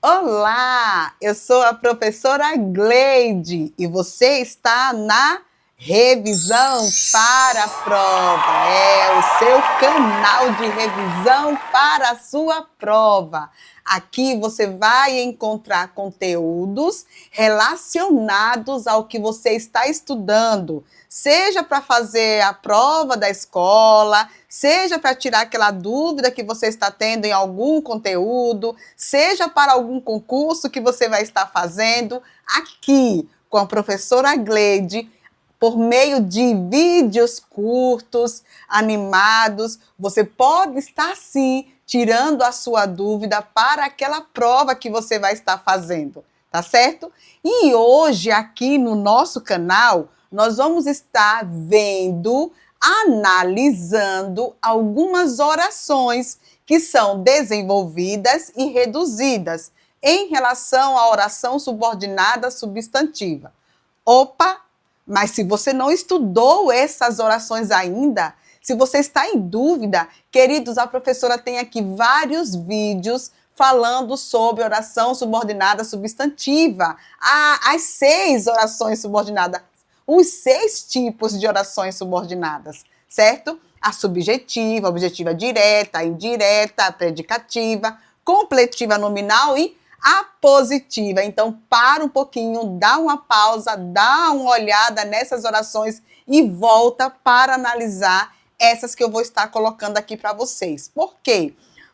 Olá, eu sou a professora Gleide e você está na Revisão para a Prova. É o seu canal de revisão para a sua prova. Aqui você vai encontrar conteúdos relacionados ao que você está estudando, seja para fazer a prova da escola, seja para tirar aquela dúvida que você está tendo em algum conteúdo, seja para algum concurso que você vai estar fazendo, aqui com a professora Gleide, por meio de vídeos curtos, animados, você pode estar sim tirando a sua dúvida para aquela prova que você vai estar fazendo, tá certo? E hoje aqui no nosso canal, nós vamos estar vendo, analisando algumas orações que são desenvolvidas e reduzidas em relação à oração subordinada substantiva. Opa! Mas se você não estudou essas orações ainda, se você está em dúvida, queridos, a professora tem aqui vários vídeos falando sobre oração subordinada substantiva. As 6 orações subordinadas, os 6 tipos de orações subordinadas, certo? A subjetiva, a objetiva direta, a indireta, a predicativa, completiva nominal e a positiva. Então, para um pouquinho, dá uma pausa, dá uma olhada nessas orações e volta para analisar essas que eu vou estar colocando aqui para vocês. Por quê?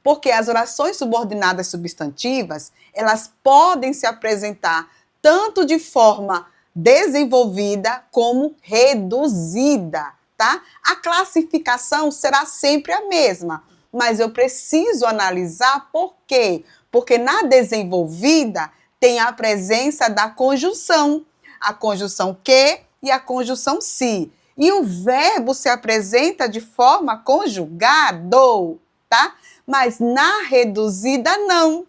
Porque as orações subordinadas substantivas, elas podem se apresentar tanto de forma desenvolvida como reduzida, tá? A classificação será sempre a mesma, mas eu preciso analisar por quê? Porque na desenvolvida tem a presença da conjunção, a conjunção que e a conjunção se. E o verbo se apresenta de forma conjugado, tá? Mas na reduzida, não.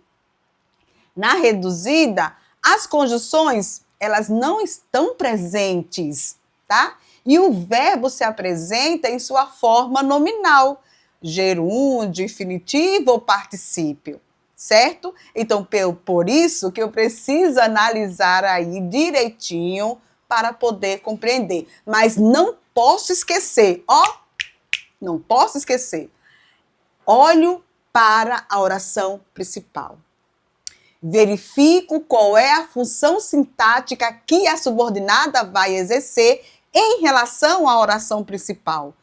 Na reduzida, as conjunções, elas não estão presentes, tá? E o verbo se apresenta em sua forma nominal, gerúndio, infinitivo ou particípio, certo? Então, por isso que eu preciso analisar aí direitinho para poder compreender. Mas não posso esquecer, não posso esquecer. Olho para a oração principal. Verifico qual é a função sintática que a subordinada vai exercer em relação à oração principal.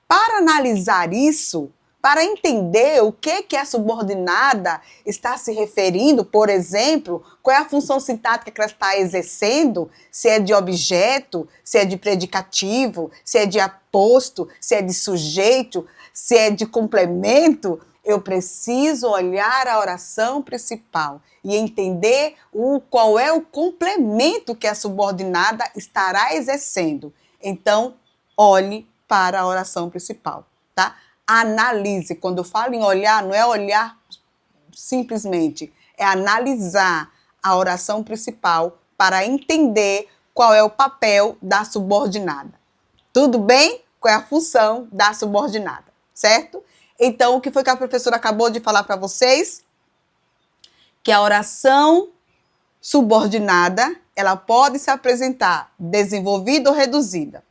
Para analisar isso, para entender o que a subordinada está se referindo, por exemplo, qual é a função sintática que ela está exercendo, se é de objeto, se é de predicativo, se é de aposto, se é de sujeito, se é de complemento, eu preciso olhar a oração principal e entender qual é o complemento que a subordinada estará exercendo. Então, olhe para a oração principal, tá? Analise. Quando eu falo em olhar, não é olhar simplesmente, é analisar a oração principal para entender qual é o papel da subordinada. Tudo bem? Qual é a função da subordinada, certo? Então, o que foi que a professora acabou de falar para vocês? Que a oração subordinada, ela pode se apresentar desenvolvida ou reduzida.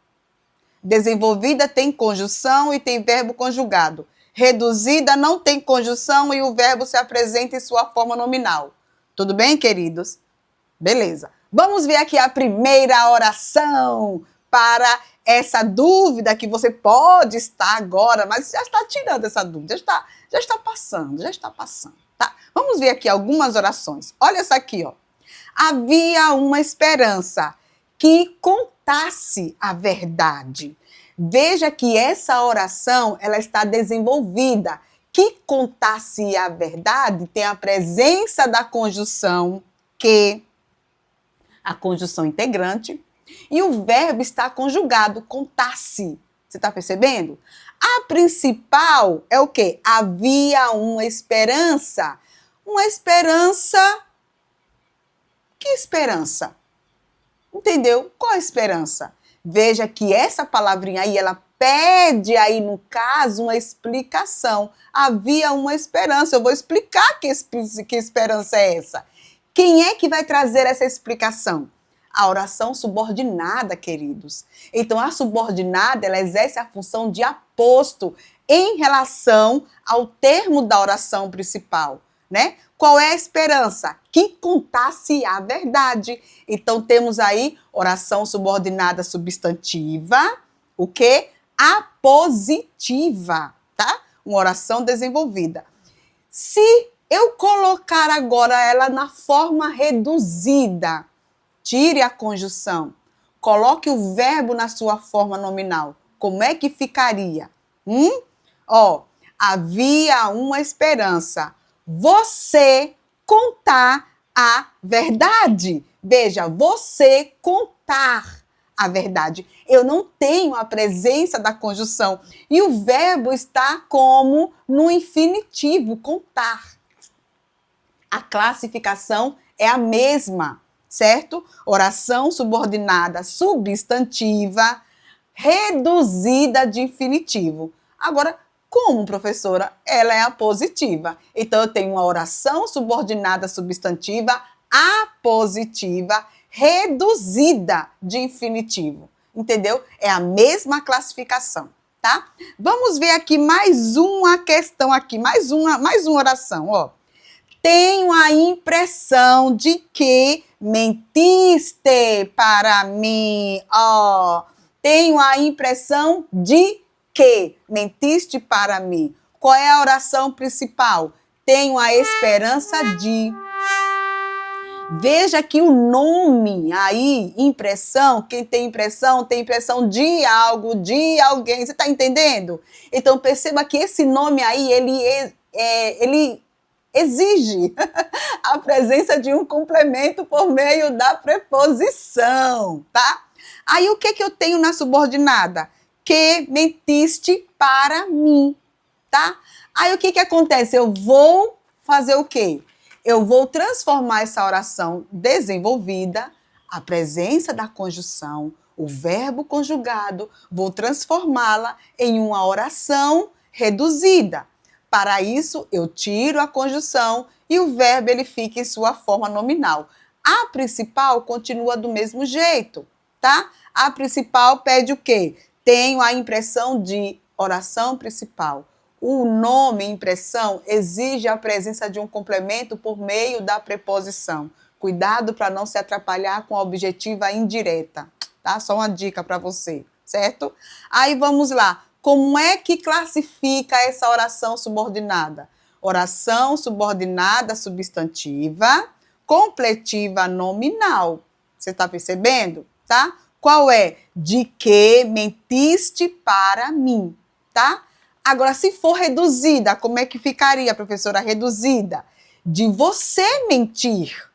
Desenvolvida tem conjunção e tem verbo conjugado. Reduzida não tem conjunção e o verbo se apresenta em sua forma nominal. Tudo bem, queridos? Beleza. Vamos ver aqui a primeira oração para essa dúvida que você pode estar agora, mas já está tirando essa dúvida, já está passando, tá? Vamos ver aqui algumas orações. Olha essa aqui, ó. Havia uma esperança que contasse a verdade. Veja que essa oração, ela está desenvolvida. Que contasse a verdade tem a presença da conjunção que, a conjunção integrante, e o verbo está conjugado, contasse. Você está percebendo? A principal é o quê? Havia uma esperança. Uma esperança. Que esperança? Entendeu? Qual a esperança? Veja que essa palavrinha aí, ela pede aí, no caso, uma explicação. Havia uma esperança. Eu vou explicar que esperança é essa. Quem é que vai trazer essa explicação? A oração subordinada, queridos. Então, a subordinada, ela exerce a função de aposto em relação ao termo da oração principal, né? Qual é a esperança? Que contasse a verdade. Então, temos aí oração subordinada substantiva, o quê? Apositiva, tá? Uma oração desenvolvida. Se eu colocar agora ela na forma reduzida, tire a conjunção, coloque o verbo na sua forma nominal. Como é que ficaria? Havia uma esperança. Você contar a verdade. Veja, você contar a verdade. Eu não tenho a presença da conjunção. E o verbo está como no infinitivo, contar. A classificação é a mesma, certo? Oração subordinada substantiva, reduzida de infinitivo. Agora, como, professora? Ela é apositiva. Então, eu tenho uma oração subordinada substantiva apositiva, reduzida de infinitivo. Entendeu? É a mesma classificação, tá? Vamos ver aqui mais uma questão aqui, mais uma oração, ó. Tenho a impressão de que mentiste para mim, ó. Tenho a impressão de que mentiste para mim. Qual é a oração principal? Tenho a esperança de. Veja que o nome aí, impressão, quem tem impressão de algo, de alguém. Você está entendendo? Então perceba que esse nome aí, ele exige a presença de um complemento por meio da preposição, tá? Aí o que eu tenho na subordinada? Que mentiste para mim, tá? Aí o que acontece? Eu vou fazer o quê? Eu vou transformar essa oração desenvolvida, a presença da conjunção, o verbo conjugado, vou transformá-la em uma oração reduzida. Para isso, eu tiro a conjunção e o verbo ele fica em sua forma nominal. A principal continua do mesmo jeito, tá? A principal pede o quê? Tenho a impressão de oração principal. O nome impressão exige a presença de um complemento por meio da preposição. Cuidado para não se atrapalhar com a objetiva indireta, tá? Só uma dica para você, certo? Aí vamos lá. Como é que classifica essa oração subordinada? Oração subordinada substantiva, completiva nominal. Você está percebendo? Tá? Qual é? De que mentiste para mim, tá? Agora, se for reduzida, como é que ficaria, professora? Reduzida. De você mentir.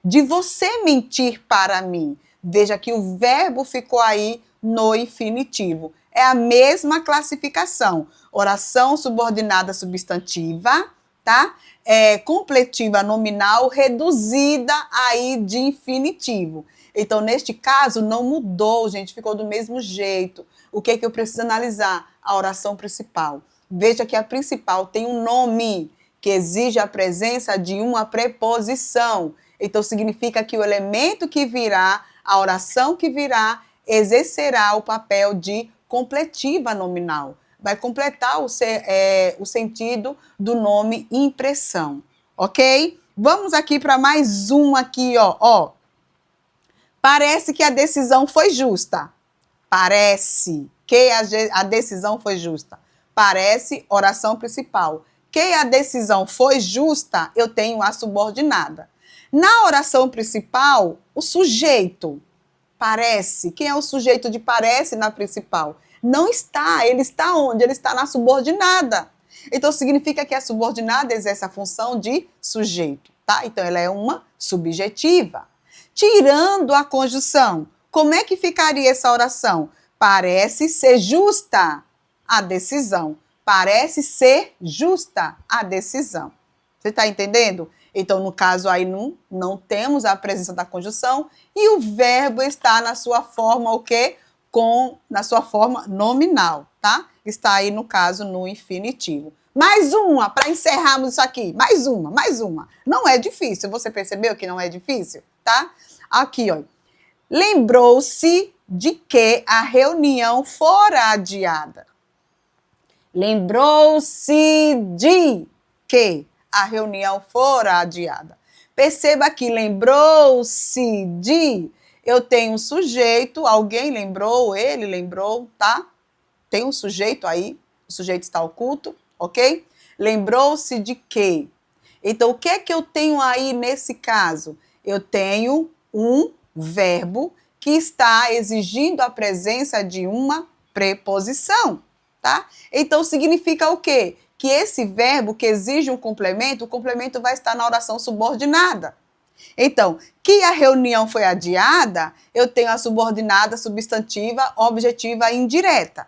De você mentir para mim. Veja que o verbo ficou aí no infinitivo. É a mesma classificação. Oração subordinada substantiva, tá? Completiva nominal, reduzida aí de infinitivo. Então, neste caso, não mudou, gente, ficou do mesmo jeito. O que é que eu preciso analisar? A oração principal. Veja que a principal tem um nome que exige a presença de uma preposição. Então, significa que o elemento que virá, a oração que virá, exercerá o papel de completiva nominal. Vai completar o sentido do nome impressão, ok? Vamos aqui para mais um aqui, ó. Parece que a decisão foi justa. Parece que a decisão foi justa. Parece oração principal. Que a decisão foi justa, eu tenho a subordinada. Na oração principal, o sujeito parece. Quem é o sujeito de parece na principal? Não está. Ele está onde? Ele está na subordinada. Então, significa que a subordinada exerce a função de sujeito, tá? Então, ela é uma subjetiva. Tirando a conjunção, como é que ficaria essa oração? Parece ser justa a decisão. Parece ser justa a decisão. Você está entendendo? Então, no caso aí, não temos a presença da conjunção e o verbo está na sua forma, o quê? na sua forma nominal, tá? Está aí, no caso, no infinitivo. Mais uma, para encerrarmos isso aqui. Mais uma. Não é difícil, você percebeu que não é difícil, tá? Aqui, ó. Lembrou-se de que a reunião fora adiada. Lembrou-se de que a reunião fora adiada. Perceba que lembrou-se de... Eu tenho um sujeito, alguém lembrou, ele lembrou, tá? Tem um sujeito aí, o sujeito está oculto, ok? Lembrou-se de que? Então, o que é que eu tenho aí nesse caso? Eu tenho um verbo que está exigindo a presença de uma preposição, tá? Então, significa o quê? Que esse verbo que exige um complemento, o complemento vai estar na oração subordinada. Então, que a reunião foi adiada, eu tenho a subordinada substantiva, objetiva e indireta.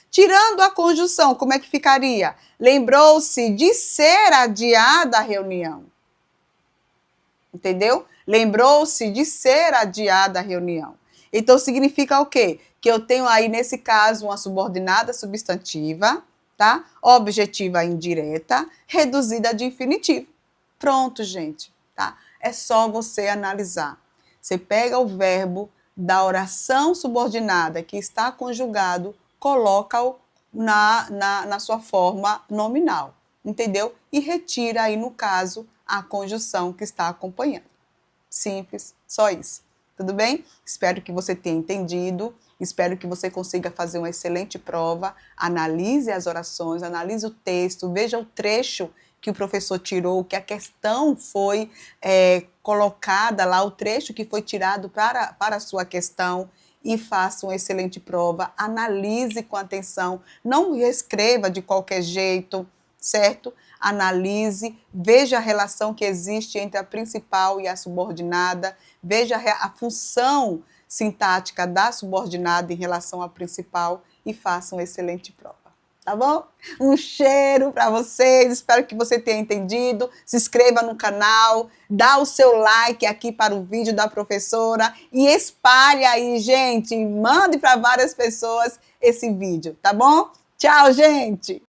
Tirando a conjunção, como é que ficaria? Lembrou-se de ser adiada a reunião. Entendeu? Lembrou-se de ser adiada a reunião. Então, significa o quê? Que eu tenho aí, nesse caso, uma subordinada substantiva, tá? Objetiva indireta, reduzida de infinitivo. Pronto, gente, tá? É só você analisar. Você pega o verbo da oração subordinada que está conjugado, coloca-o na sua forma nominal, entendeu? E retira aí, no caso, a conjunção que está acompanhando. Simples, só isso. Tudo bem? Espero que você tenha entendido, espero que você consiga fazer uma excelente prova, analise as orações, analise o texto, veja o trecho que o professor tirou, que a questão foi colocada lá, o trecho que foi tirado para a sua questão, e faça uma excelente prova, analise com atenção, não escreva de qualquer jeito, certo? Analise, veja a relação que existe entre a principal e a subordinada, veja a função sintática da subordinada em relação à principal e faça uma excelente prova. Tá bom? Um cheiro para vocês, espero que você tenha entendido. Se inscreva no canal, dá o seu like aqui para o vídeo da professora e espalhe aí, gente. Mande para várias pessoas esse vídeo, tá bom? Tchau, gente!